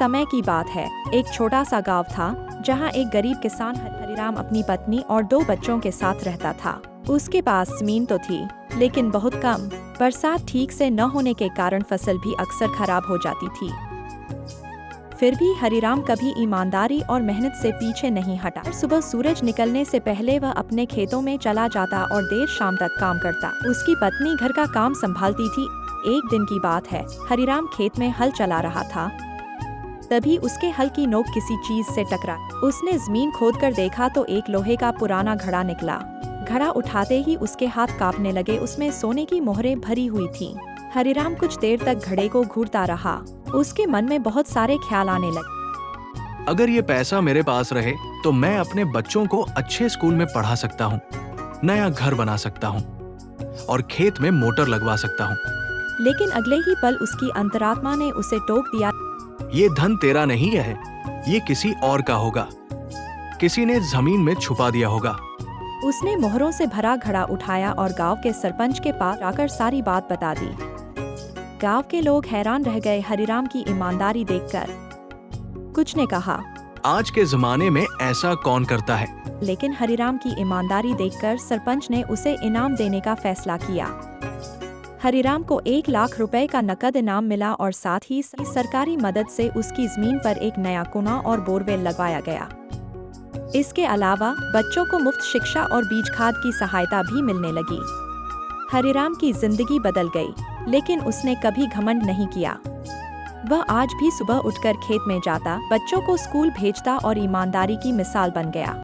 समय की बात है। एक छोटा सा गांव था जहां एक गरीब किसान हरिराम अपनी पत्नी और 2 बच्चों के साथ रहता था। उसके पास जमीन तो थी, लेकिन बहुत कम। बरसात ठीक से न होने के कारण फसल भी अक्सर खराब हो जाती थी। फिर भी हरिराम कभी ईमानदारी और मेहनत से पीछे नहीं हटा। सुबह सूरज निकलने से पहले वह अपने खेतों में चला जाता और देर शाम तक काम करता। उसकी पत्नी घर का काम संभालती थी। एक दिन की बात है, हरिराम खेत में हल चला रहा था। तभी उसके हल की नोक किसी चीज से टकरा। उसने जमीन खोदकर देखा तो एक लोहे का पुराना घड़ा निकला। घड़ा उठाते ही उसके हाथ कांपने लगे। उसमें सोने की मोहरें भरी हुई थीं। हरिराम कुछ देर तक घड़े को घूरता रहा। उसके मन में बहुत सारे ख्याल आने लगे। अगर ये पैसा मेरे पास रहे तो मैं अपने बच्चों को अच्छे स्कूल में पढ़ा सकता हूँ, नया घर बना सकता हूँ और खेत में मोटर लगवा सकता हूँ। लेकिन अगले ही पल उसकी अंतरात्मा ने उसे टोक दिया। ये धन तेरा नहीं है, ये किसी और का होगा। किसी ने जमीन में छुपा दिया होगा। उसने मोहरों से भरा घड़ा उठाया और गांव के सरपंच के पास जाकर सारी बात बता दी। गांव के लोग हैरान रह गए हरिराम की ईमानदारी देखकर। कुछ ने कहा, आज के जमाने में ऐसा कौन करता है। लेकिन हरिराम की ईमानदारी देखकर सरपंच ने उसे इनाम देने का फैसला किया। हरिराम को 1 लाख रुपए का नकद इनाम मिला और साथ ही सरकारी मदद से उसकी जमीन पर एक नया कुआं और बोरवेल लगवाया गया। इसके अलावा बच्चों को मुफ्त शिक्षा और बीज खाद की सहायता भी मिलने लगी। हरिराम की जिंदगी बदल गई, लेकिन उसने कभी घमंड नहीं किया। वह आज भी सुबह उठकर खेत में जाता, बच्चों को स्कूल भेजता और ईमानदारी की मिसाल बन गया।